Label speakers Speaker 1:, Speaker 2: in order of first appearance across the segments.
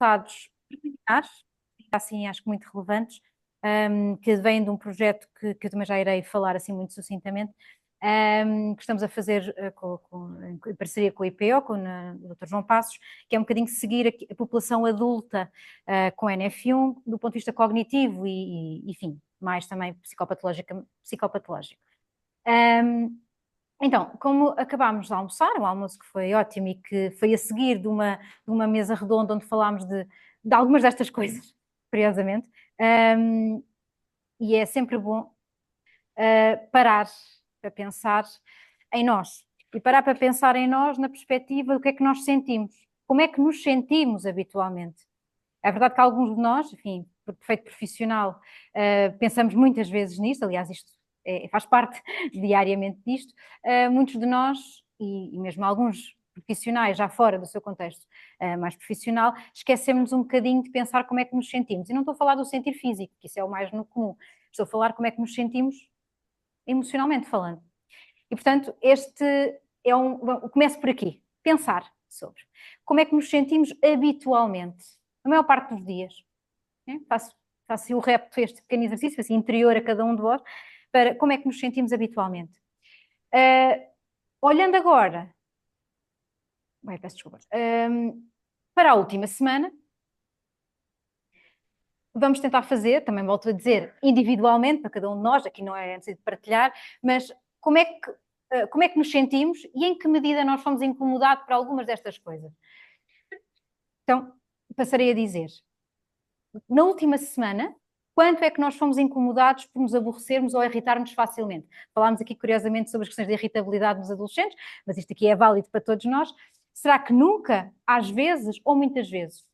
Speaker 1: resultados preliminares, assim acho que muito relevantes, que vêm de um projeto que eu também já irei falar assim muito sucintamente, que estamos a fazer em parceria com a IPO, com o Dr. João Passos, que é um bocadinho seguir a população adulta com NF1 do ponto de vista cognitivo e enfim, mais também psicopatológico. Então, como acabámos de almoçar, um almoço que foi ótimo e que foi a seguir de uma mesa redonda onde falámos de algumas destas coisas, curiosamente, e é sempre bom parar para pensar em nós. E parar para pensar em nós na perspectiva do que é que nós sentimos. Como é que nos sentimos habitualmente? É verdade que alguns de nós, enfim, por defeito profissional, pensamos muitas vezes nisto, aliás, isto faz parte diariamente disto. Muitos de nós, e mesmo alguns profissionais já fora do seu contexto mais profissional, esquecemos um bocadinho de pensar como é que nos sentimos. E não estou a falar do sentir físico, que isso é o mais no comum. Estou a falar como é que nos sentimos emocionalmente falando. E, portanto, começo por aqui. Pensar sobre como é que nos sentimos habitualmente, a maior parte dos dias. Faço o repto, este pequeno exercício, assim, interior a cada um de vós, para como é que nos sentimos habitualmente. Olhando agora, peço desculpa, para a última semana, vamos tentar fazer, também volto a dizer, individualmente, para cada um de nós, aqui não é necessário partilhar, mas como é que nos sentimos e em que medida nós fomos incomodados por algumas destas coisas. Então, passarei a dizer, na última semana, quanto é que nós fomos incomodados por nos aborrecermos ou irritarmos facilmente? Falámos aqui, curiosamente, sobre as questões de irritabilidade dos adolescentes, mas isto aqui é válido para todos nós. Será que nunca, às vezes ou muitas vezes?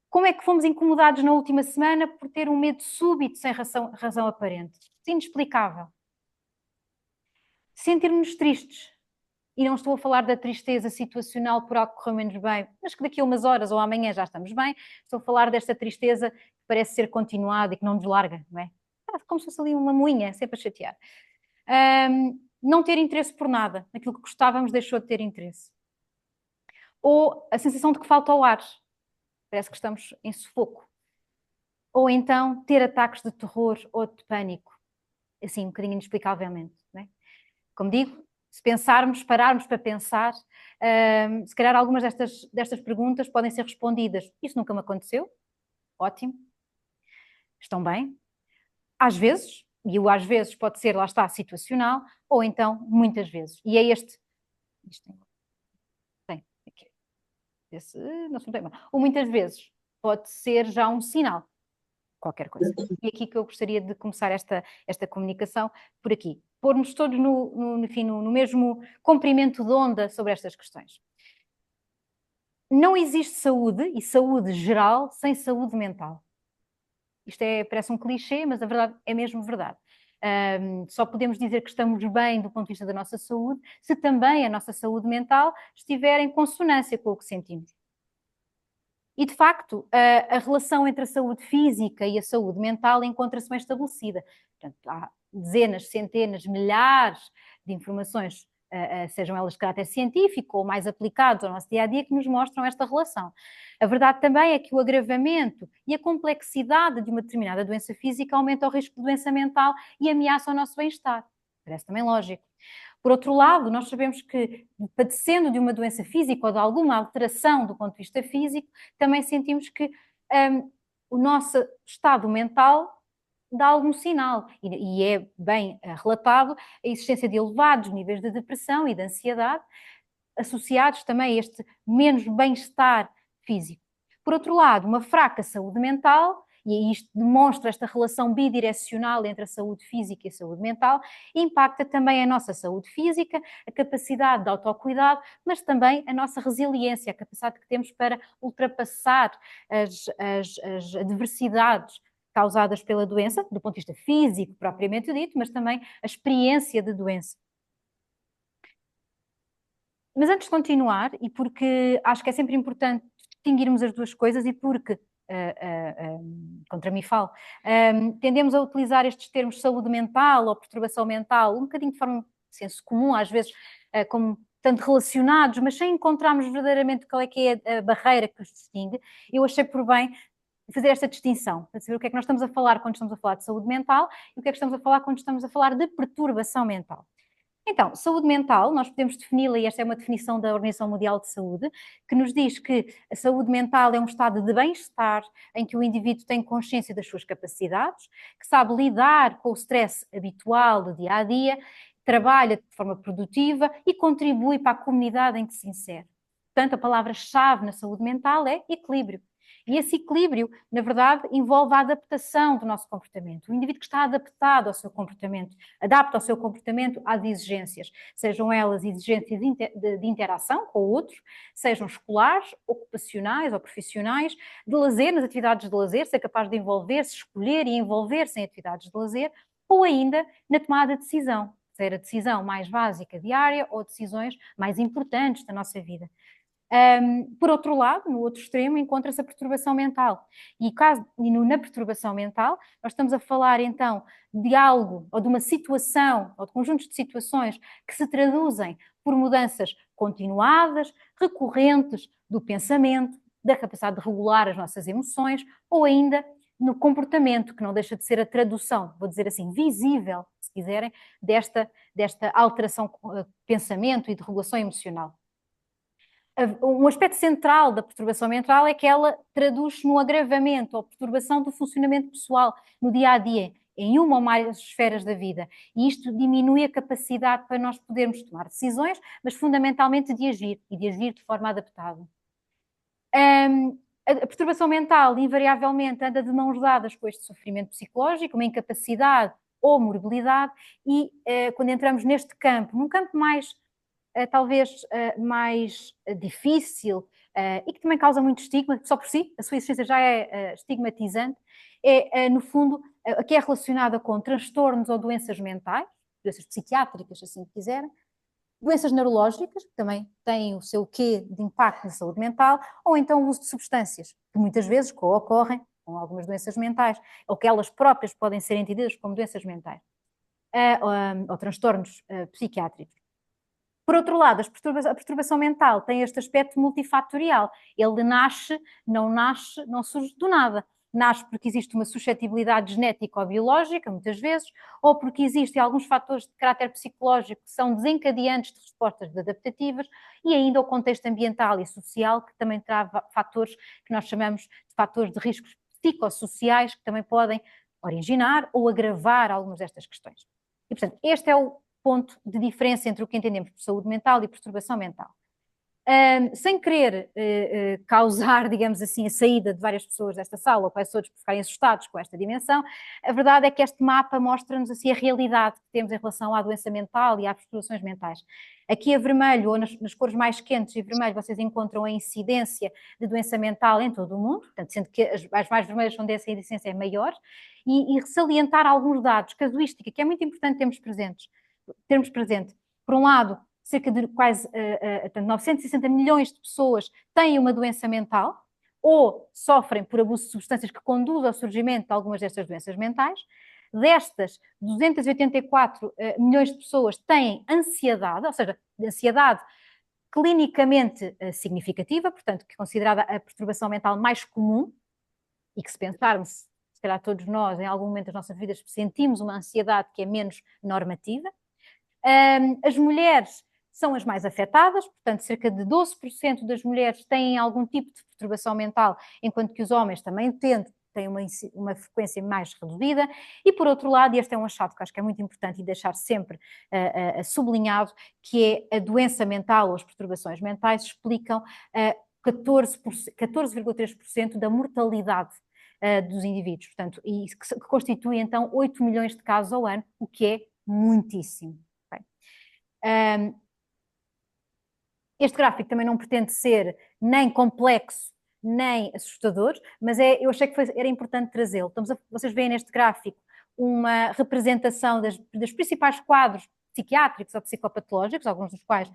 Speaker 1: Como é que fomos incomodados na última semana por ter um medo súbito sem razão aparente? Inexplicável. Sentir-nos tristes. E não estou a falar da tristeza situacional por algo que correu menos bem, mas que daqui a umas horas ou amanhã já estamos bem. Estou a falar desta tristeza que parece ser continuada e que não nos larga, não é? Como se fosse ali uma moinha, sempre a chatear. Não ter interesse por nada. Aquilo que gostávamos deixou de ter interesse. Ou a sensação de que falta o ar. Parece que estamos em sufoco. Ou então ter ataques de terror ou de pânico. Assim, um bocadinho inexplicavelmente, não é? Como digo, se pensarmos, pararmos para pensar, se calhar algumas destas perguntas podem ser respondidas. Isso nunca me aconteceu. Ótimo. Estão bem. Às vezes, e o às vezes pode ser, lá está, situacional, ou então muitas vezes. E é este. Isto tem. Aqui. Esse, não se tem mal. Ou muitas vezes pode ser já um sinal. Qualquer coisa. E aqui que eu gostaria de começar esta comunicação por aqui. Pôr-nos todos no mesmo comprimento de onda sobre estas questões. Não existe saúde, e saúde geral, sem saúde mental. Isto parece um clichê, mas a verdade é mesmo verdade. Só podemos dizer que estamos bem do ponto de vista da nossa saúde se também a nossa saúde mental estiver em consonância com o que sentimos. E, de facto, a relação entre a saúde física e a saúde mental encontra-se bem estabelecida. Portanto, há dezenas, centenas, milhares de informações, sejam elas de caráter científico ou mais aplicadas ao nosso dia-a-dia, que nos mostram esta relação. A verdade também é que o agravamento e a complexidade de uma determinada doença física aumenta o risco de doença mental e ameaça o nosso bem-estar. Parece também lógico. Por outro lado, nós sabemos que, padecendo de uma doença física ou de alguma alteração do ponto de vista físico, também sentimos que o nosso estado mental dá algum sinal. E é bem relatado a existência de elevados níveis de depressão e de ansiedade, associados também a este menos bem-estar físico. Por outro lado, uma fraca saúde mental, e isto demonstra esta relação bidirecional entre a saúde física e a saúde mental, impacta também a nossa saúde física, a capacidade de autocuidado, mas também a nossa resiliência, a capacidade que temos para ultrapassar as adversidades causadas pela doença, do ponto de vista físico propriamente dito, mas também a experiência de doença. Mas antes de continuar, e porque acho que é sempre importante distinguirmos as duas coisas, e porque, contra mim falo, tendemos a utilizar estes termos saúde mental ou perturbação mental um bocadinho de forma de senso comum, às vezes como portanto, relacionados, mas sem encontrarmos verdadeiramente qual é que é a barreira que os distingue, eu achei por bem fazer esta distinção, para saber o que é que nós estamos a falar quando estamos a falar de saúde mental e o que é que estamos a falar quando estamos a falar de perturbação mental. Então, saúde mental, nós podemos defini-la, e esta é uma definição da Organização Mundial de Saúde, que nos diz que a saúde mental é um estado de bem-estar em que o indivíduo tem consciência das suas capacidades, que sabe lidar com o stress habitual do dia a dia, trabalha de forma produtiva e contribui para a comunidade em que se insere. Portanto, a palavra-chave na saúde mental é equilíbrio. E esse equilíbrio, na verdade, envolve a adaptação do nosso comportamento. O indivíduo que está adaptado ao seu comportamento, adapta o seu comportamento às exigências, sejam elas exigências de interação com o outro, sejam escolares, ocupacionais ou profissionais, de lazer, nas atividades de lazer, ser capaz de envolver-se, escolher e envolver-se em atividades de lazer, ou ainda na tomada de decisão, ser a decisão mais básica diária ou decisões mais importantes da nossa vida. Por outro lado, no outro extremo, encontra-se a perturbação mental. Na perturbação mental, nós estamos a falar então de algo, ou de uma situação, ou de conjuntos de situações que se traduzem por mudanças continuadas, recorrentes do pensamento, da capacidade de regular as nossas emoções, ou ainda no comportamento, que não deixa de ser a tradução, vou dizer assim, visível, se quiserem, desta alteração de pensamento e de regulação emocional. Um aspecto central da perturbação mental é que ela traduz-se no agravamento ou perturbação do funcionamento pessoal no dia a dia, em uma ou mais esferas da vida. E isto diminui a capacidade para nós podermos tomar decisões, mas fundamentalmente de agir, e de agir de forma adaptada. A perturbação mental, invariavelmente, anda de mãos dadas com este sofrimento psicológico, uma incapacidade ou morbilidade, e quando entramos neste campo, num campo mais talvez mais difícil e que também causa muito estigma, só por si, a sua existência já é estigmatizante, no fundo, que é relacionada com transtornos ou doenças mentais, doenças psiquiátricas, assim quiserem, doenças neurológicas, que também têm o seu quê de impacto na saúde mental, ou então o uso de substâncias, que muitas vezes co-ocorrem com algumas doenças mentais, ou que elas próprias podem ser entendidas como doenças mentais, ou transtornos psiquiátricos. Por outro lado, a perturbação mental tem este aspecto multifatorial. Ele nasce, não surge do nada. Nasce porque existe uma suscetibilidade genética ou biológica, muitas vezes, ou porque existem alguns fatores de caráter psicológico que são desencadeantes de respostas adaptativas, e ainda o contexto ambiental e social, que também traz fatores que nós chamamos de fatores de riscos psicossociais, que também podem originar ou agravar algumas destas questões. E, portanto, este é o ponto de diferença entre o que entendemos por saúde mental e perturbação mental. Sem querer causar, digamos assim, a saída de várias pessoas desta sala, ou para todos ficarem assustados com esta dimensão, a verdade é que este mapa mostra-nos assim a realidade que temos em relação à doença mental e às perturbações mentais. Aqui a vermelho, ou nas cores mais quentes e vermelho, vocês encontram a incidência de doença mental em todo o mundo, portanto, sendo que as mais vermelhas onde essa incidência é maior, e salientar alguns dados, casuística, que é muito importante termos presente. Por um lado, cerca de quase 960 milhões de pessoas têm uma doença mental ou sofrem por abuso de substâncias que conduzem ao surgimento de algumas destas doenças mentais. Destas, 284 milhões de pessoas têm ansiedade, ou seja, ansiedade clinicamente significativa, portanto, que é considerada a perturbação mental mais comum, e que se pensarmos, se calhar todos nós, em algum momento das nossas vidas, sentimos uma ansiedade que é menos normativa. As mulheres são as mais afetadas, portanto, cerca de 12% das mulheres têm algum tipo de perturbação mental, enquanto que os homens também têm uma frequência mais reduzida. E, por outro lado, e este é um achado que acho que é muito importante e deixar sempre sublinhado, que é a doença mental ou as perturbações mentais explicam 14,3% da mortalidade dos indivíduos, portanto, e que constitui então 8 milhões de casos ao ano, o que é muitíssimo. Este gráfico também não pretende ser nem complexo, nem assustador, mas eu achei que era importante trazê-lo. Vocês veem neste gráfico uma representação dos principais quadros psiquiátricos ou psicopatológicos, alguns dos quais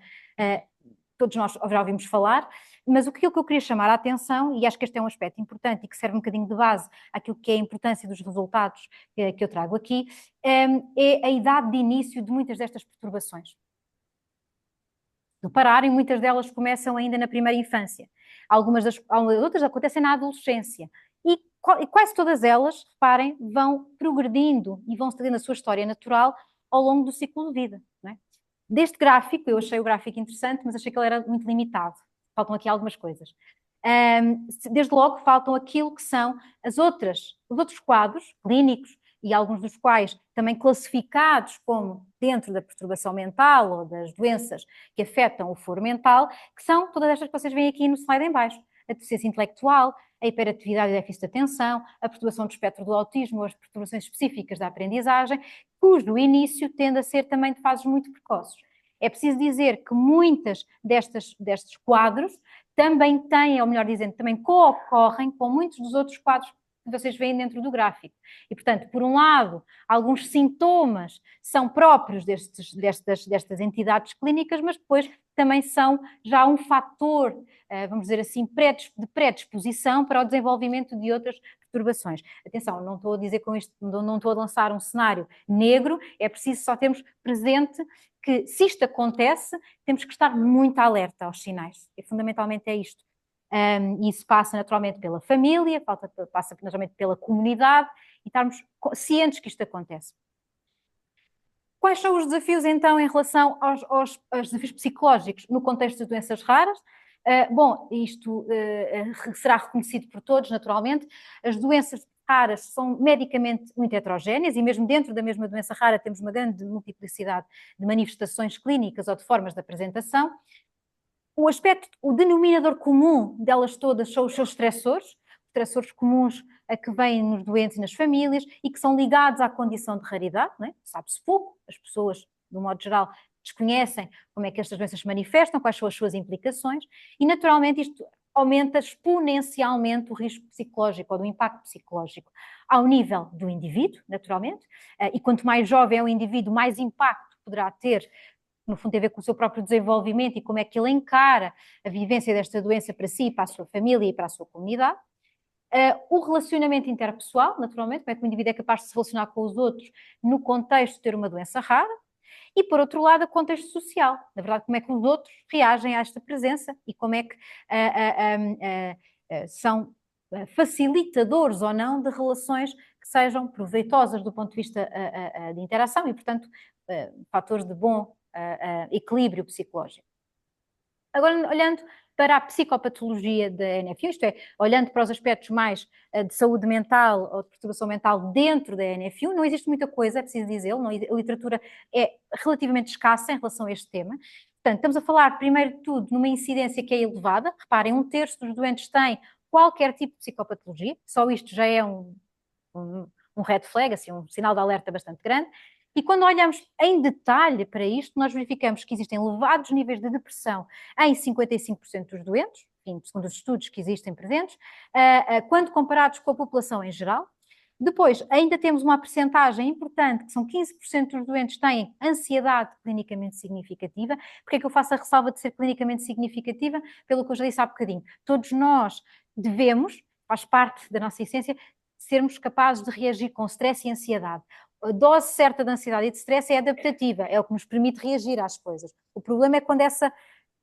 Speaker 1: todos nós já ouvimos falar, mas aquilo que eu queria chamar a atenção, e acho que este é um aspecto importante e que serve um bocadinho de base àquilo que é a importância dos resultados que eu trago aqui, é a idade de início de muitas destas perturbações. do parar, e muitas delas começam ainda na primeira infância. Algumas outras acontecem na adolescência. E quase todas elas, reparem, vão progredindo e vão seguindo a sua história natural ao longo do ciclo de vida. Não é? Deste gráfico, eu achei o gráfico interessante, mas achei que ele era muito limitado. Faltam aqui algumas coisas. Desde logo, faltam aquilo que são os outros quadros clínicos, e alguns dos quais também classificados como dentro da perturbação mental ou das doenças que afetam o foro mental, que são todas estas que vocês veem aqui no slide em baixo. A deficiência intelectual, a hiperatividade e déficit de atenção, a perturbação do espectro do autismo ou as perturbações específicas da aprendizagem, cujo início tende a ser também de fases muito precoces. É preciso dizer que muitas destes quadros também têm, ou melhor dizendo, também co-ocorrem com muitos dos outros quadros que vocês veem dentro do gráfico. E, portanto, por um lado, alguns sintomas são próprios destas entidades clínicas, mas depois também são já um fator, vamos dizer assim, de predisposição para o desenvolvimento de outras perturbações. Atenção, não estou a dizer com isto, não estou a lançar um cenário negro, é preciso só termos presente que, se isto acontece, temos que estar muito alerta aos sinais. E, fundamentalmente, é isto. Isso passa naturalmente pela família, passa naturalmente pela comunidade e estarmos cientes que isto acontece. Quais são os desafios, então, em relação aos desafios psicológicos no contexto de doenças raras? Bom, isto será reconhecido por todos, naturalmente. As doenças raras são medicamente muito heterogéneas e mesmo dentro da mesma doença rara temos uma grande multiplicidade de manifestações clínicas ou de formas de apresentação. O denominador comum delas todas são os seus estressores comuns a que vêm nos doentes e nas famílias e que são ligados à condição de raridade, não é? Sabe-se pouco, as pessoas, de um modo geral, desconhecem como é que estas doenças se manifestam, quais são as suas implicações, e naturalmente isto aumenta exponencialmente o risco psicológico ou do impacto psicológico ao nível do indivíduo, naturalmente, e quanto mais jovem é o indivíduo, mais impacto poderá ter, no fundo tem a ver com o seu próprio desenvolvimento e como é que ele encara a vivência desta doença para si, para a sua família e para a sua comunidade. O relacionamento interpessoal, naturalmente, como é que o indivíduo é capaz de se relacionar com os outros no contexto de ter uma doença rara. E, por outro lado, o contexto social. Na verdade, como é que os outros reagem a esta presença e como é que são facilitadores ou não de relações que sejam proveitosas do ponto de vista de interação e, portanto, fatores de bom equilíbrio psicológico. Agora, olhando para a psicopatologia da NFU, isto é, olhando para os aspectos mais de saúde mental ou de perturbação mental dentro da NFU, não existe muita coisa, é preciso dizê-lo, a literatura é relativamente escassa em relação a este tema. Portanto, estamos a falar, primeiro de tudo, numa incidência que é elevada. Reparem, 1/3 dos doentes têm qualquer tipo de psicopatologia, só isto já é um red flag, assim, um sinal de alerta bastante grande. E quando olhamos em detalhe para isto, nós verificamos que existem elevados níveis de depressão em 55% dos doentes, enfim, segundo os estudos que existem presentes, quando comparados com a população em geral. Depois, ainda temos uma percentagem importante, que são 15% dos doentes têm ansiedade clinicamente significativa. Porque é que eu faço a ressalva de ser clinicamente significativa? Pelo que eu já disse há bocadinho. Todos nós devemos, faz parte da nossa essência, sermos capazes de reagir com stress e ansiedade. A dose certa de ansiedade e de stress é adaptativa, é o que nos permite reagir às coisas. O problema é quando essa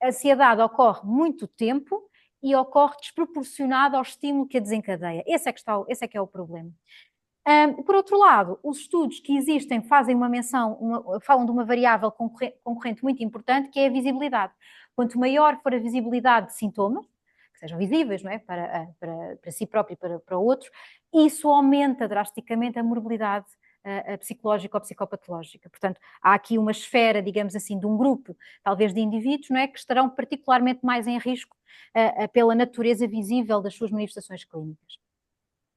Speaker 1: ansiedade ocorre muito tempo e ocorre desproporcionada ao estímulo que a desencadeia. Esse é que é o problema. Por outro lado, os estudos que existem fazem uma menção, falam de uma variável concorrente muito importante, que é a visibilidade. Quanto maior for a visibilidade de sintomas, que sejam visíveis, não é? para si próprio e para outros, isso aumenta drasticamente a morbilidade psicológica ou psicopatológica. Portanto, há aqui uma esfera, digamos assim, de um grupo, talvez de indivíduos, não é? Que estarão particularmente mais em risco pela natureza visível das suas manifestações clínicas.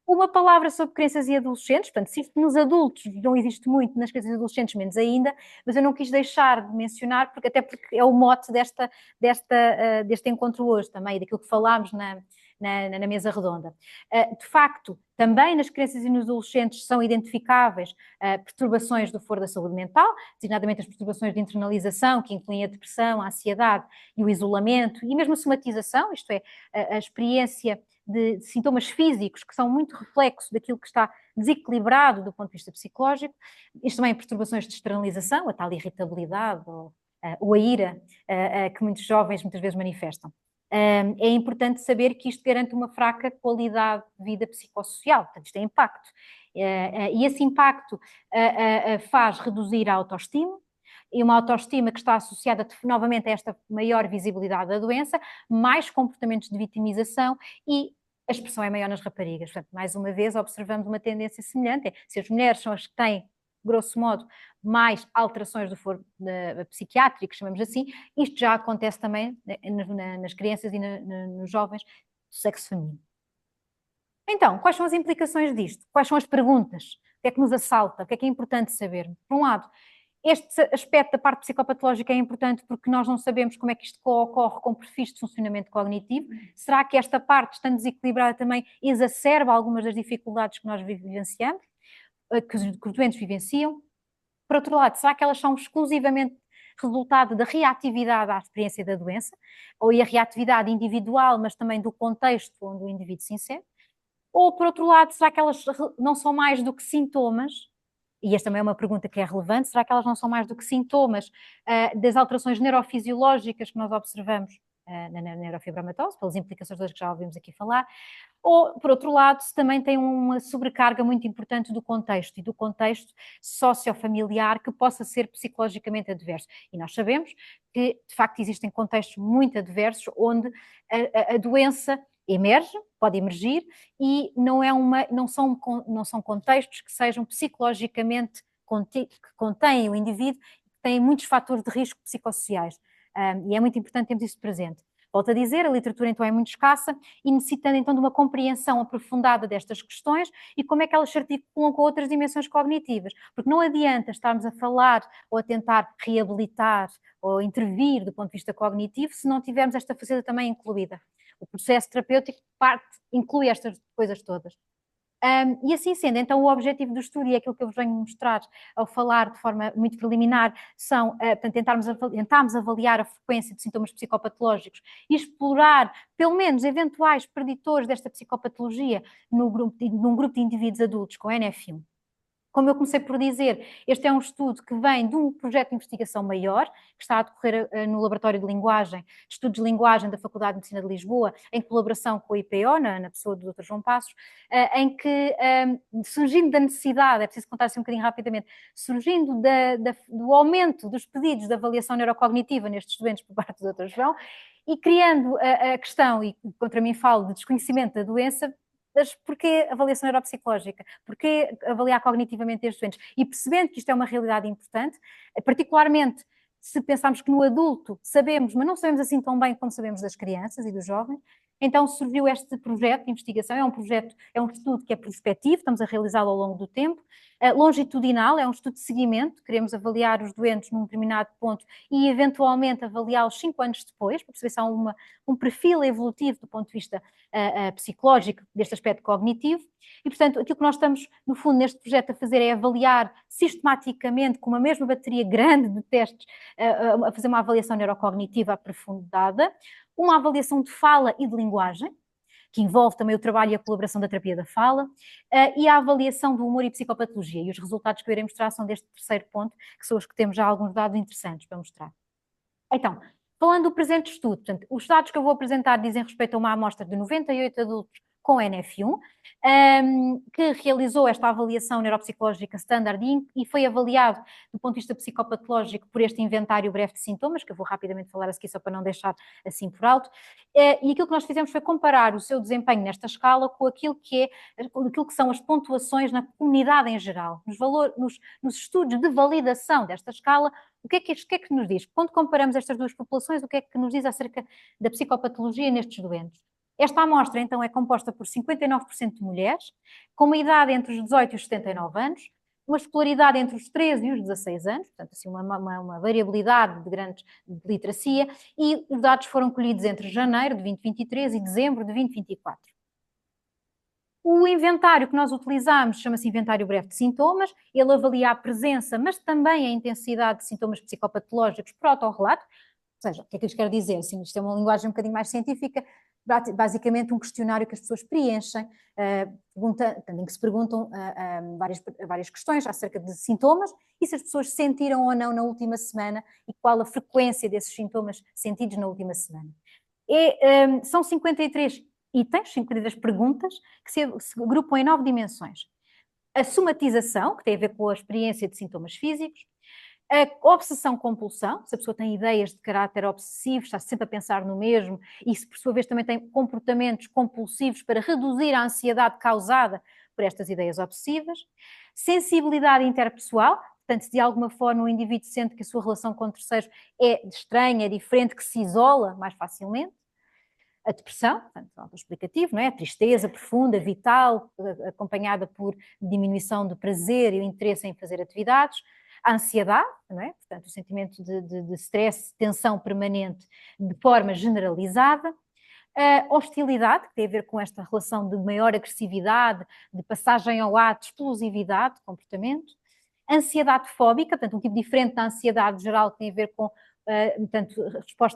Speaker 1: Uma palavra sobre crianças e adolescentes, portanto, se isto nos adultos não existe muito, nas crianças e adolescentes menos ainda, mas eu não quis deixar de mencionar, até porque é o mote deste encontro hoje também, daquilo que falámos na mesa redonda. De facto, também nas crianças e nos adolescentes são identificáveis perturbações do foro da saúde mental, designadamente as perturbações de internalização, que incluem a depressão, a ansiedade e o isolamento, e mesmo a somatização, isto é, a experiência de sintomas físicos que são muito reflexo daquilo que está desequilibrado do ponto de vista psicológico. Isto também perturbações de externalização, a tal irritabilidade ou ou a ira que muitos jovens muitas vezes manifestam. É importante saber que isto garante uma fraca qualidade de vida psicossocial, portanto, isto tem impacto. E esse impacto faz reduzir a autoestima, e uma autoestima que está associada novamente a esta maior visibilidade da doença, mais comportamentos de vitimização e a expressão é maior nas raparigas. Portanto, mais uma vez, observamos uma tendência semelhante. Se as mulheres são as que têm, grosso modo, mais alterações do foro psiquiátrico, chamamos assim, isto já acontece também nas crianças e nos jovens do sexo feminino. Então, quais são as implicações disto? Quais são as perguntas? O que é que nos assalta? O que é importante saber? Por um lado, este aspecto da parte psicopatológica é importante porque nós não sabemos como é que isto ocorre com perfis de funcionamento cognitivo. Será que esta parte, estando desequilibrada, também exacerba algumas das dificuldades que nós vivenciamos, que os doentes vivenciam? Por outro lado, será que elas são exclusivamente resultado da reatividade à experiência da doença, ou a reatividade individual, mas também do contexto onde o indivíduo se insere? Ou, por outro lado, será que elas não são mais do que sintomas? E esta também é uma pergunta que é relevante. Será que elas não são mais do que sintomas das alterações neurofisiológicas que nós observamos na neurofibromatose, pelas implicações das que já ouvimos aqui falar? Ou, por outro lado, se também tem uma sobrecarga muito importante do contexto e do contexto sociofamiliar que possa ser psicologicamente adverso. E nós sabemos que, de facto, existem contextos muito adversos onde a doença emerge, pode emergir, e não são contextos que sejam psicologicamente, que contêm o indivíduo, que têm muitos fatores de risco psicossociais. E é muito importante termos isso presente. Volto a dizer, a literatura então é muito escassa e necessitando então de uma compreensão aprofundada destas questões e como é que elas se articulam com outras dimensões cognitivas. Porque não adianta estarmos a falar ou a tentar reabilitar ou intervir do ponto de vista cognitivo se não tivermos esta faceta também incluída. O processo terapêutico inclui estas coisas todas. E assim sendo, então o objetivo do estudo e aquilo que eu vos venho mostrar ao falar de forma muito preliminar são, portanto, tentarmos avaliar a frequência de sintomas psicopatológicos e explorar pelo menos eventuais preditores desta psicopatologia num grupo de indivíduos adultos com NF1. Como eu comecei por dizer, este é um estudo que vem de um projeto de investigação maior, que está a decorrer no Laboratório de Linguagem, Estudos de Linguagem da Faculdade de Medicina de Lisboa, em colaboração com o IPO, na pessoa do Dr. João Passos, em que, surgindo da necessidade, é preciso contar assim um bocadinho rapidamente, surgindo do aumento dos pedidos de avaliação neurocognitiva nestes doentes por parte do Dr. João, e criando a questão, e contra mim falo de desconhecimento da doença, mas porquê avaliação neuropsicológica? Porquê avaliar cognitivamente estes doentes? E percebendo que isto é uma realidade importante, particularmente se pensarmos que no adulto sabemos, mas não sabemos assim tão bem como sabemos das crianças e dos jovens, então surgiu este projeto de investigação, é um estudo que é prospectivo, estamos a realizá-lo ao longo do tempo, longitudinal, é um estudo de seguimento, queremos avaliar os doentes num determinado ponto e eventualmente avaliá-los 5 anos depois, para perceber se há um perfil evolutivo do ponto de vista psicológico deste aspecto cognitivo. E, portanto, aquilo que nós estamos, no fundo, neste projeto a fazer é avaliar sistematicamente, com uma mesma bateria grande de testes, a fazer uma avaliação neurocognitiva aprofundada, uma avaliação de fala e de linguagem, que envolve também o trabalho e a colaboração da terapia da fala, e a avaliação do humor e psicopatologia. E os resultados que eu irei mostrar são deste terceiro ponto, que são os que temos já alguns dados interessantes para mostrar. Então, falando do presente estudo, portanto, os dados que eu vou apresentar dizem respeito a uma amostra de 98 adultos com NF1, que realizou esta avaliação neuropsicológica standard e foi avaliado do ponto de vista psicopatológico por este inventário breve de sintomas, que eu vou rapidamente falar aqui só para não deixar assim por alto, e aquilo que nós fizemos foi comparar o seu desempenho nesta escala com aquilo que são as pontuações na comunidade em geral, nos estudos de validação desta escala. O que é que nos diz? Quando comparamos estas duas populações, o que é que nos diz acerca da psicopatologia nestes doentes? Esta amostra, então, é composta por 59% de mulheres, com uma idade entre os 18 e os 79 anos, uma escolaridade entre os 13 e os 16 anos, portanto, assim, uma variabilidade de literacia, e os dados foram colhidos entre janeiro de 2023 e dezembro de 2024. O inventário que nós utilizamos chama-se inventário breve de sintomas, ele avalia a presença, mas também a intensidade de sintomas psicopatológicos por autorrelato. Ou seja, o que é que isto quer dizer? Assim, isto é uma linguagem um bocadinho mais científica. basicamente um questionário que as pessoas preenchem, em que se perguntam várias questões acerca de sintomas e se as pessoas sentiram ou não na última semana e qual a frequência desses sintomas sentidos na última semana. São 53 itens, 53 perguntas, que se agrupam em 9 dimensões. A somatização, que tem a ver com a experiência de sintomas físicos, a obsessão-compulsão, se a pessoa tem ideias de caráter obsessivo, está sempre a pensar no mesmo, e se por sua vez também tem comportamentos compulsivos para reduzir a ansiedade causada por estas ideias obsessivas. Sensibilidade interpessoal, portanto, se de alguma forma o indivíduo sente que a sua relação com terceiros é estranha, é diferente, que se isola mais facilmente. A depressão, portanto, autoexplicativo, não é? A tristeza profunda, vital, acompanhada por diminuição do prazer e o interesse em fazer atividades. A ansiedade, não é? Portanto, o sentimento de stress, tensão permanente de forma generalizada. A hostilidade, que tem a ver com esta relação de maior agressividade, de passagem ao ato, explosividade de comportamento. Ansiedade fóbica, portanto, um tipo diferente da ansiedade geral, que tem a ver com portanto,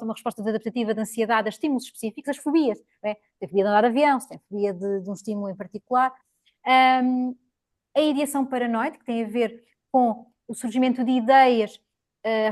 Speaker 1: uma resposta adaptativa de ansiedade a estímulos específicos, as fobias. É? Tem fobia de andar de avião, se tem fobia de um estímulo em particular. A ideação paranoide, que tem a ver com o surgimento de ideias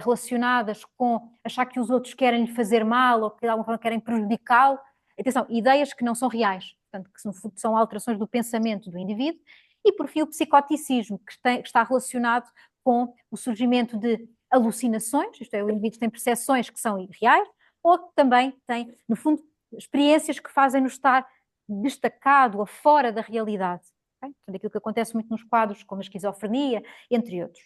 Speaker 1: relacionadas com achar que os outros querem lhe fazer mal ou que de alguma forma querem prejudicá-lo. Atenção, ideias que não são reais, portanto, que são alterações do pensamento do indivíduo. E, por fim, o psicoticismo, que está relacionado com o surgimento de alucinações, isto é, o indivíduo tem percepções que são irreais, ou que também tem, no fundo, experiências que fazem-nos estar destacado ou fora da realidade. Okay? Portanto, aquilo que acontece muito nos quadros, como a esquizofrenia, entre outros.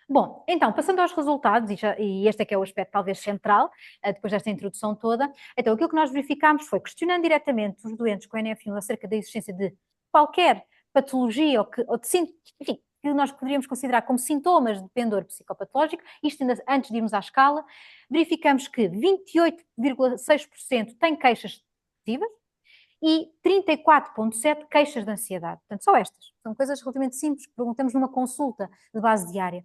Speaker 1: Bom, então, passando aos resultados, e este é que é o aspecto talvez central, depois desta introdução toda, então aquilo que nós verificámos foi, questionando diretamente os doentes com NF1 acerca da existência de qualquer patologia ou de enfim, que nós poderíamos considerar como sintomas de pendor psicopatológico, isto ainda antes de irmos à escala, verificamos que 28,6% têm queixas depressivas e 34,7% queixas de ansiedade. Portanto, só estas. São coisas relativamente simples que perguntamos numa consulta de base diária.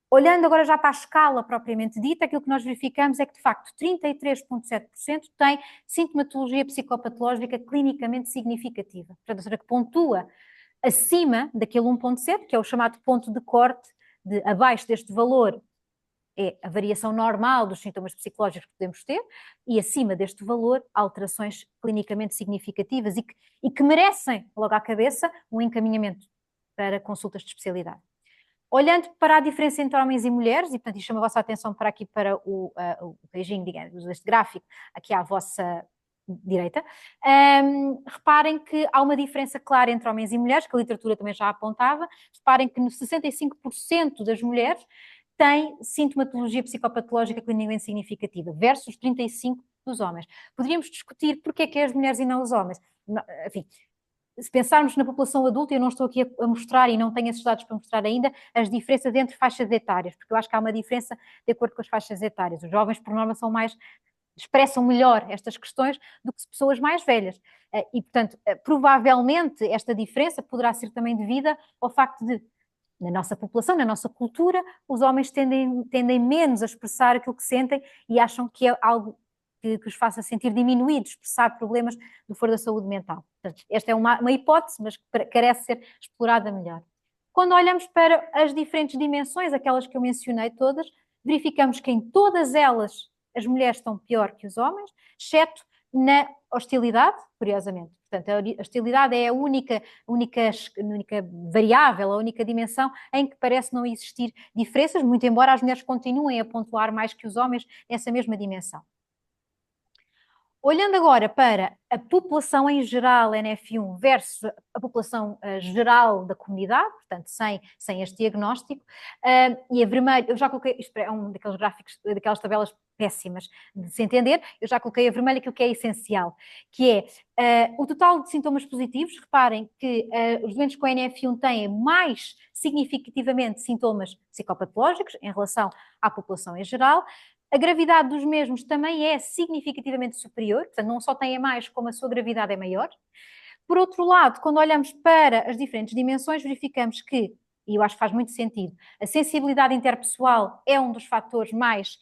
Speaker 1: Olhando agora já para a escala propriamente dita, aquilo que nós verificamos é que, de facto, 33,7% têm sintomatologia psicopatológica clinicamente significativa. Portanto, ou seja, que pontua acima daquele 1,7, que é o chamado ponto de corte, abaixo deste valor é a variação normal dos sintomas psicológicos que podemos ter, e acima deste valor, alterações clinicamente significativas e que merecem, logo à cabeça, um encaminhamento para consultas de especialidade. Olhando para a diferença entre homens e mulheres, e portanto isto chama a vossa atenção para aqui para o beijinho, digamos, deste gráfico, aqui à vossa direita, reparem que há uma diferença clara entre homens e mulheres, que a literatura também já apontava. Reparem que 65% das mulheres têm sintomatologia psicopatológica clinicamente significativa, versus 35% dos homens. Poderíamos discutir porque é que é as mulheres e não os homens. Enfim, se pensarmos na população adulta, eu não estou aqui a mostrar e não tenho esses dados para mostrar ainda as diferenças entre faixas etárias, porque eu acho que há uma diferença de acordo com as faixas etárias. Os jovens, por norma, expressam melhor estas questões do que pessoas mais velhas. E, portanto, provavelmente esta diferença poderá ser também devida ao facto de, na nossa população, na nossa cultura, os homens tendem menos a expressar aquilo que sentem e acham que é algo que os faça sentir diminuídos, expressar problemas do foro da saúde mental. Portanto, esta é uma hipótese, mas que carece ser explorada melhor. Quando olhamos para as diferentes dimensões, aquelas que eu mencionei todas, verificamos que em todas elas as mulheres estão pior que os homens, exceto na hostilidade, curiosamente. Portanto, a hostilidade é a única variável, a única dimensão em que parece não existir diferenças, muito embora as mulheres continuem a pontuar mais que os homens nessa mesma dimensão. Olhando agora para a população em geral NF1 versus a população geral da comunidade, portanto, sem este diagnóstico, e a vermelha, eu já coloquei, isto é um daqueles gráficos, daquelas tabelas péssimas de se entender, eu já coloquei a vermelha aquilo que é essencial, que é o total de sintomas positivos. Reparem que os doentes com NF1 têm mais significativamente sintomas psicopatológicos em relação à população em geral. A gravidade dos mesmos também é significativamente superior, portanto, não só têm mais, como a sua gravidade é maior. Por outro lado, quando olhamos para as diferentes dimensões, verificamos que, e eu acho que faz muito sentido, a sensibilidade interpessoal é um dos fatores mais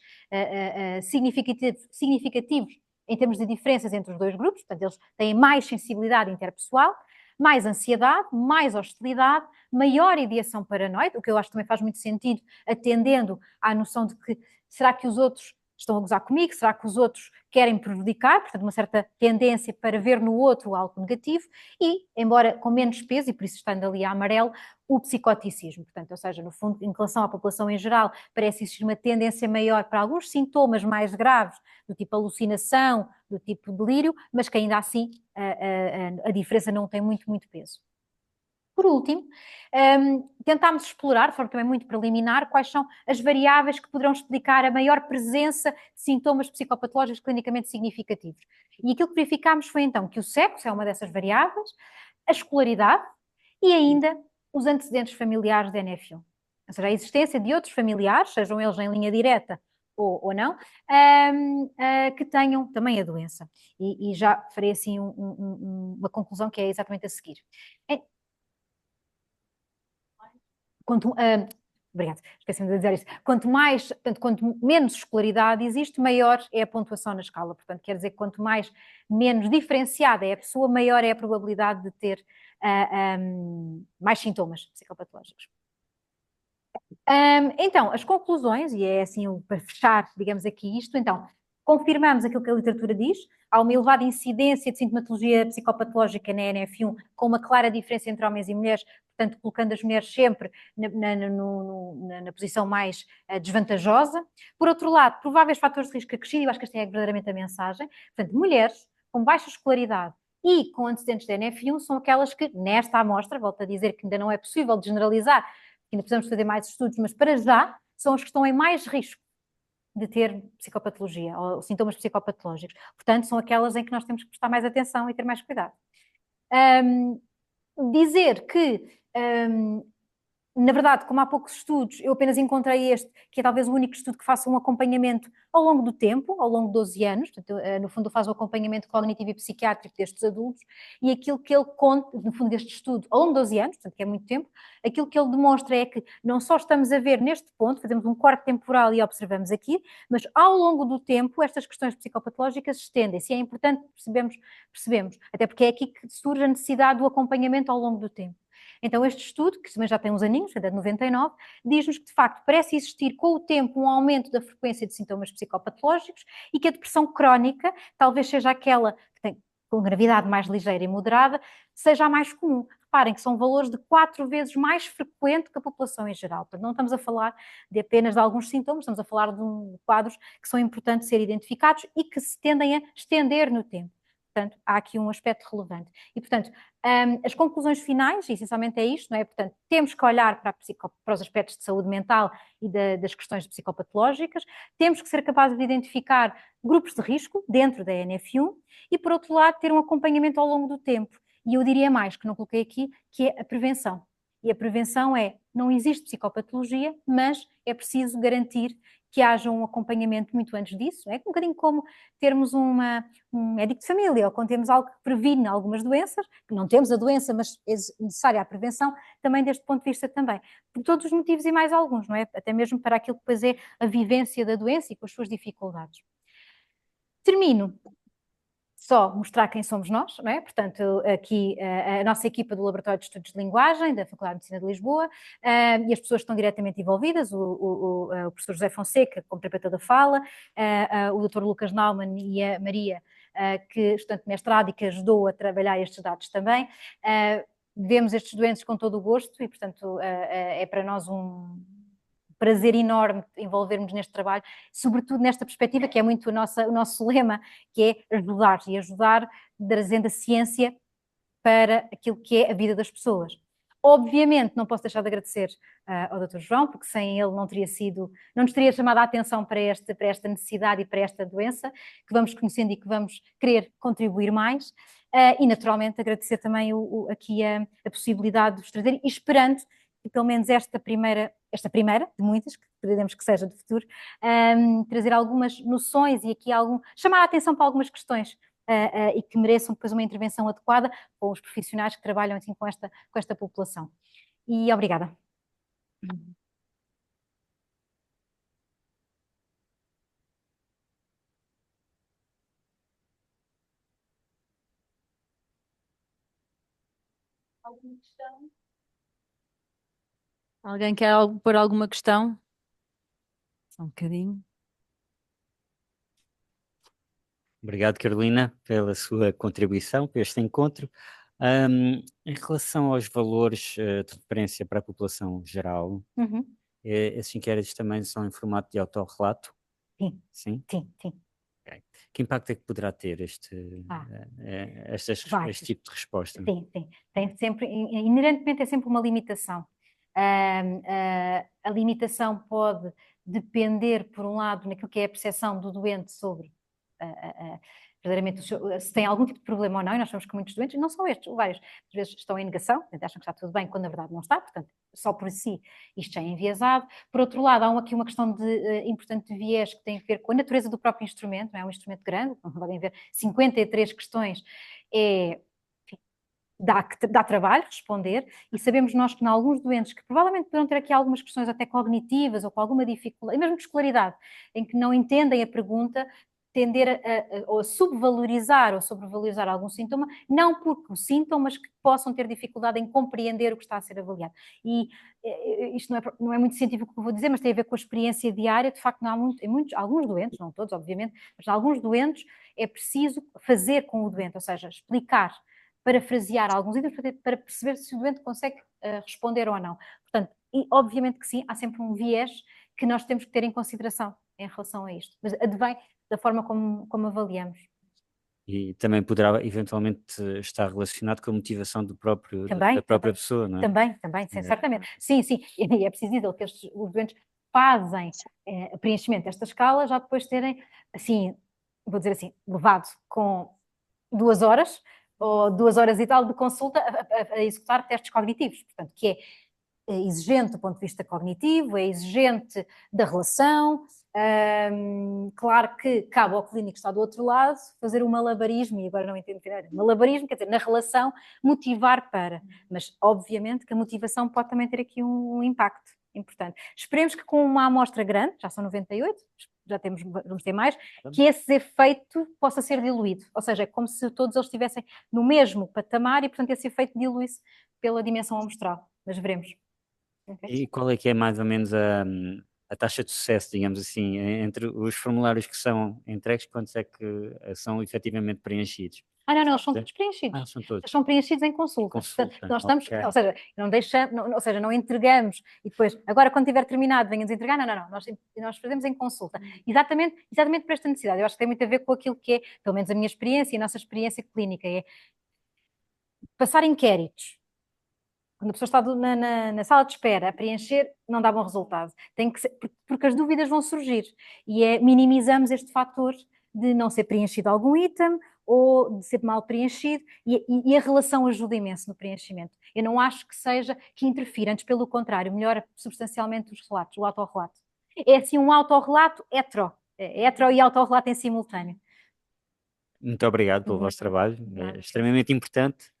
Speaker 1: significativos em termos de diferenças entre os dois grupos, portanto, eles têm mais sensibilidade interpessoal, mais ansiedade, mais hostilidade, maior ideação paranoide, o que eu acho que também faz muito sentido, atendendo à noção de que será que os outros estão a gozar comigo, será que os outros querem prejudicar, portanto uma certa tendência para ver no outro algo negativo e, embora com menos peso, e por isso estando ali a amarelo, o psicoticismo, portanto, ou seja, no fundo, em relação à população em geral, parece existir uma tendência maior para alguns sintomas mais graves, do tipo alucinação, do tipo delírio, mas que ainda assim a diferença não tem muito peso. Por último, tentámos explorar, de forma também muito preliminar, quais são as variáveis que poderão explicar a maior presença de sintomas psicopatológicos clinicamente significativos. E aquilo que verificámos foi então que o sexo é uma dessas variáveis, a escolaridade e ainda os antecedentes familiares de NF1. Ou seja, a existência de outros familiares, sejam eles em linha direta ou não, que tenham também a doença. E já farei assim uma conclusão que é exatamente a seguir. Quanto, obrigada, esqueci-me de dizer isso. Quanto menos escolaridade existe, maior é a pontuação na escala. Portanto, quer dizer que quanto menos diferenciada é a pessoa, maior é a probabilidade de ter mais sintomas psicopatológicos. Então, as conclusões, e é assim para fechar, digamos aqui isto, então, confirmamos aquilo que a literatura diz, há uma elevada incidência de sintomatologia psicopatológica na NF1, com uma clara diferença entre homens e mulheres, portanto, colocando as mulheres sempre na posição mais desvantajosa. Por outro lado, prováveis fatores de risco acrescido, eu acho que esta é verdadeiramente a mensagem, portanto, mulheres com baixa escolaridade e com antecedentes da NF1 são aquelas que, nesta amostra, volto a dizer que ainda não é possível de generalizar, ainda precisamos fazer mais estudos, mas para já são as que estão em mais risco de ter psicopatologia ou sintomas psicopatológicos. Portanto, são aquelas em que nós temos que prestar mais atenção e ter mais cuidado. Dizer que na verdade, como há poucos estudos, eu apenas encontrei este, que é talvez o único estudo que faça um acompanhamento ao longo do tempo, ao longo de 12 anos, portanto, no fundo faz o acompanhamento cognitivo e psiquiátrico destes adultos, e aquilo que ele conta, no fundo deste estudo, ao longo de 12 anos, portanto que é muito tempo, aquilo que ele demonstra é que não só estamos a ver neste ponto, fazemos um corte temporal e observamos aqui, mas ao longo do tempo estas questões psicopatológicas estendem-se, e é importante percebemos, até porque é aqui que surge a necessidade do acompanhamento ao longo do tempo. Então, este estudo, que também já tem uns aninhos, é de 99, diz-nos que, de facto, parece existir com o tempo um aumento da frequência de sintomas psicopatológicos e que a depressão crónica talvez seja aquela que tem com gravidade mais ligeira e moderada, seja a mais comum. Reparem que são valores de 4 vezes mais frequente que a população em geral. Portanto, não estamos a falar de apenas de alguns sintomas, estamos a falar de quadros que são importantes ser identificados e que se tendem a estender no tempo. Portanto, há aqui um aspecto relevante. E, portanto, as conclusões finais, essencialmente é isto, não é? Portanto, temos que olhar para os aspectos de saúde mental e das questões psicopatológicas, temos que ser capazes de identificar grupos de risco dentro da NF1 e, por outro lado, ter um acompanhamento ao longo do tempo. E eu diria mais, que não coloquei aqui, que é a prevenção. E a prevenção é, não existe psicopatologia, mas é preciso garantir que haja um acompanhamento muito antes disso. É um bocadinho como termos um médico de família, ou quando temos algo que previne algumas doenças, que não temos a doença, mas é necessária a prevenção, também deste ponto de vista também. Por todos os motivos e mais alguns, não é? Até mesmo para aquilo que depois é a vivência da doença e com as suas dificuldades. Termino só mostrar quem somos nós, não é? Portanto, aqui a nossa equipa do Laboratório de Estudos de Linguagem, da Faculdade de Medicina de Lisboa, e as pessoas que estão diretamente envolvidas, o professor José Fonseca, como terapeuta da fala, o Dr. Lucas Naumann e a Maria, que é estudante de mestrado e que ajudou a trabalhar estes dados também. Vemos estes doentes com todo o gosto e, portanto, é para nós um prazer enorme envolvermos neste trabalho, sobretudo nesta perspectiva que é muito o nosso lema, que é ajudar, e ajudar trazendo a ciência para aquilo que é a vida das pessoas. Obviamente, não posso deixar de agradecer ao Dr. João, porque sem ele não nos teria chamado a atenção para esta necessidade e para esta doença, que vamos conhecendo e que vamos querer contribuir mais. E, naturalmente, agradecer também aqui a possibilidade de vos trazer, e esperando que pelo menos esta primeira de muitas, que queremos que seja de futuro, trazer algumas noções e aqui chamar a atenção para algumas questões e que mereçam depois uma intervenção adequada com os profissionais que trabalham assim, com esta população. E obrigada. Alguma questão?
Speaker 2: Alguém quer pôr alguma questão? Só um bocadinho.
Speaker 3: Obrigado, Carolina, pela sua contribuição para este encontro. Em relação aos valores de referência para a população geral,
Speaker 1: Uhum.
Speaker 3: esses inquéritos também são em formato de autorrelato?
Speaker 1: Sim,
Speaker 3: Sim?
Speaker 1: sim, sim.
Speaker 3: Ok. Que impacto é que poderá ter
Speaker 1: Ah,
Speaker 3: este
Speaker 1: vários.
Speaker 3: tipo de resposta?
Speaker 1: Sim, sim. Tem sempre, inerentemente é sempre uma limitação. A limitação pode depender, por um lado, naquilo que é a percepção do doente sobre verdadeiramente se tem algum tipo de problema ou não, e nós sabemos que muitos doentes, não são estes, vários, às vezes estão em negação, acham que está tudo bem, quando na verdade não está, portanto, só por si isto já é enviesado. Por outro lado, há aqui uma questão importante de viés que tem a ver com a natureza do próprio instrumento, não é um instrumento grande, como podem ver, 53 questões, é dá trabalho responder, e sabemos nós que em alguns doentes que provavelmente poderão ter aqui algumas questões até cognitivas ou com alguma dificuldade, e mesmo de escolaridade, em que não entendem a pergunta, tender a subvalorizar ou sobrevalorizar algum sintoma, não porque o sintam, mas que possam ter dificuldade em compreender o que está a ser avaliado. E isto não é muito científico o que eu vou dizer, mas tem a ver com a experiência diária. De facto, não há alguns doentes, não todos, obviamente, mas alguns doentes é preciso fazer com o doente, ou seja, explicar, parafrasear alguns itens para perceber se o doente consegue responder ou não. Portanto, e obviamente que sim, há sempre um viés que nós temos que ter em consideração em relação a isto, mas advém da forma como avaliamos.
Speaker 3: E também poderá eventualmente estar relacionado com a motivação da
Speaker 1: Também,
Speaker 3: própria
Speaker 1: também,
Speaker 3: pessoa, não é?
Speaker 1: também, sim, certamente. Sim, sim, e é preciso dizer que os doentes fazem preenchimento desta escala já depois terem, assim, vou dizer assim, levado com 2 horas ou 2 horas e tal de consulta a executar testes cognitivos, portanto, que é exigente do ponto de vista cognitivo, é exigente da relação. Claro que cabe ao clínico que está do outro lado fazer um malabarismo, e agora não entendo malabarismo, quer dizer, na relação, motivar para, mas obviamente que a motivação pode também ter aqui um impacto importante. Esperemos que com uma amostra grande, já são 98, já vamos ter mais, que esse efeito possa ser diluído, ou seja, é como se todos eles estivessem no mesmo patamar e, portanto, esse efeito dilui-se pela dimensão amostral, mas veremos. Okay.
Speaker 3: E qual é que é mais ou menos a taxa de sucesso, digamos assim, entre os formulários que são entregues, quantos é que são efetivamente preenchidos?
Speaker 1: Não, eles são todos preenchidos.
Speaker 3: São todos.
Speaker 1: Eles são preenchidos em
Speaker 3: Em
Speaker 1: consulta. Portanto,
Speaker 3: consulta,
Speaker 1: nós estamos,
Speaker 3: ok.
Speaker 1: ou seja, não deixamos, ou seja, não entregamos e depois, agora quando tiver terminado, venham-nos entregar. Não. Nós fazemos em consulta. Exatamente por esta necessidade. Eu acho que tem muito a ver com aquilo que é, pelo menos a minha experiência e a nossa experiência clínica, é passar inquéritos. Quando a pessoa está na sala de espera a preencher, não dá bom resultado. Tem que ser, porque as dúvidas vão surgir. E minimizamos este fator de não ser preenchido algum item ou de ser mal preenchido, e a relação ajuda imenso no preenchimento. Eu não acho que seja que interfira, antes pelo contrário, melhora substancialmente os relatos, o autorrelato. É assim um autorrelato hetero e autorrelato em simultâneo.
Speaker 3: Muito obrigado pelo vosso trabalho,
Speaker 1: Nada.
Speaker 3: é extremamente importante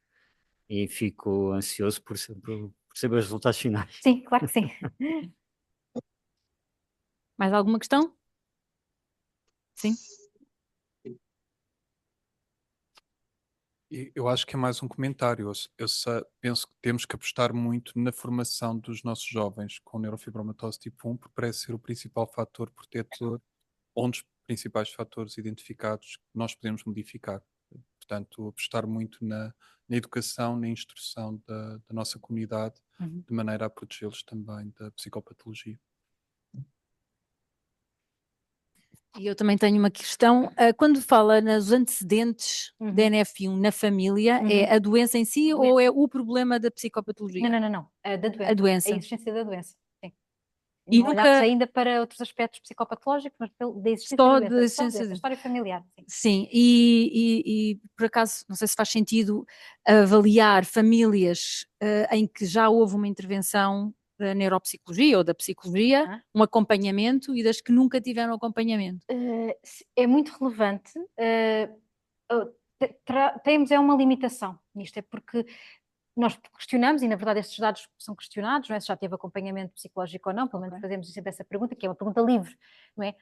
Speaker 3: e fico ansioso por saber os resultados finais.
Speaker 1: Sim, claro que sim.
Speaker 2: Mais alguma questão? Sim.
Speaker 4: Eu acho que é mais um comentário. Penso que temos que apostar muito na formação dos nossos jovens com neurofibromatose tipo 1, porque parece ser o principal fator protetor, um dos principais fatores identificados que nós podemos modificar. Portanto, apostar muito na educação, na instrução da nossa comunidade, de maneira a protegê-los também da psicopatologia.
Speaker 2: E eu também tenho uma questão. Quando fala nos antecedentes da NF1 na família, é a doença em si ou é o problema da psicopatologia?
Speaker 1: Não. Da doença.
Speaker 2: A doença.
Speaker 1: A existência da doença. Sim.
Speaker 2: E
Speaker 1: Não olhámos
Speaker 2: nunca
Speaker 1: ainda para outros aspectos psicopatológicos, mas da existência
Speaker 2: só
Speaker 1: da
Speaker 2: da
Speaker 1: doença. Só da
Speaker 2: existência
Speaker 1: doença, a história familiar. Sim.
Speaker 2: Sim, e por acaso, não sei se faz sentido avaliar famílias em que já houve uma intervenção da neuropsicologia ou da psicologia, um acompanhamento, e das que nunca tiveram acompanhamento.
Speaker 1: É muito relevante. Temos uma limitação nisto, é porque nós questionamos, e na verdade estes dados são questionados, não é? Se já teve acompanhamento psicológico ou não, pelo menos fazemos sempre essa pergunta, que é uma pergunta livre, não é?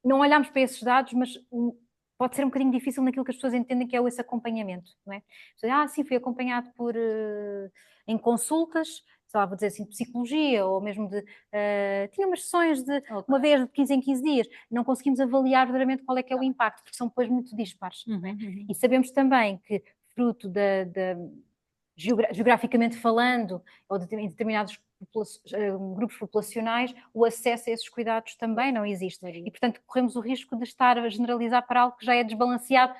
Speaker 1: Não olhamos para esses dados, mas pode ser um bocadinho difícil naquilo que as pessoas entendem que é esse acompanhamento, não é? Sim, fui acompanhado em consultas, sei lá, vou dizer assim, de psicologia, ou mesmo tinha umas sessões de uma vez de 15 em 15 dias, não conseguimos avaliar verdadeiramente qual é que é o impacto, porque são depois muito dispares, não é? E sabemos também que, fruto geograficamente falando, ou em determinados grupos populacionais, o acesso a esses cuidados também não existe. E, portanto, corremos o risco de estar a generalizar para algo que já é desbalanceado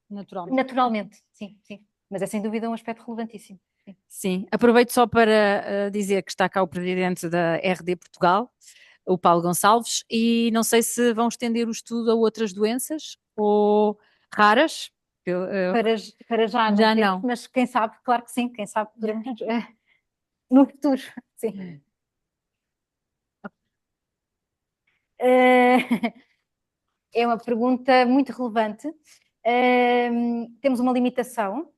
Speaker 1: naturalmente. Sim, sim. Mas é sem dúvida um aspecto relevantíssimo.
Speaker 2: Sim, aproveito só para dizer que está cá o presidente da RD Portugal, o Paulo Gonçalves, e não sei se vão estender o estudo a outras doenças ou raras.
Speaker 1: Para já não
Speaker 2: Já
Speaker 1: temos,
Speaker 2: não.
Speaker 1: mas quem sabe, claro que sim, quem sabe poderemos, no futuro, sim. É uma pergunta muito relevante. Temos uma limitação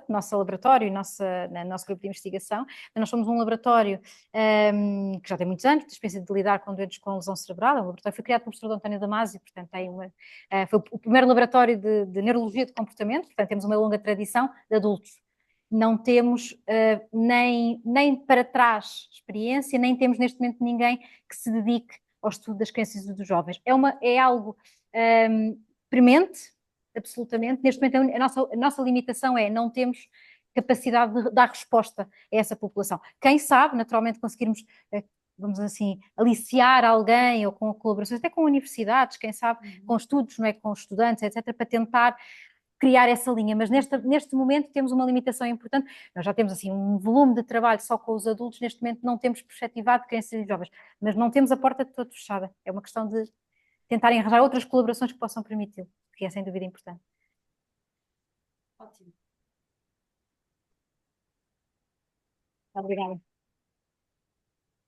Speaker 1: nosso laboratório, nosso grupo de investigação. Nós somos um laboratório que já tem muitos anos, de experiência de lidar com doentes com lesão cerebral. O laboratório foi criado pelo professor António Damasio, portanto, foi o primeiro laboratório de neurologia de comportamento, portanto, temos uma longa tradição de adultos. Não temos nem para trás experiência, nem temos neste momento ninguém que se dedique ao estudo das crianças e dos jovens. É algo premente, absolutamente. Neste momento, a nossa limitação é não temos capacidade de dar resposta a essa população. Quem sabe, naturalmente, conseguirmos, vamos assim, aliciar alguém ou com colaborações, até com universidades, quem sabe, com estudos, não é, com estudantes, etc., para tentar criar essa linha, mas neste momento temos uma limitação importante. Nós já temos assim um volume de trabalho só com os adultos, neste momento não temos perspectivado de crianças e jovens, mas não temos a porta de todo fechada. É uma questão de tentarem arranjar outras colaborações que possam permiti-lo, que é sem dúvida importante. Ótimo. Obrigada.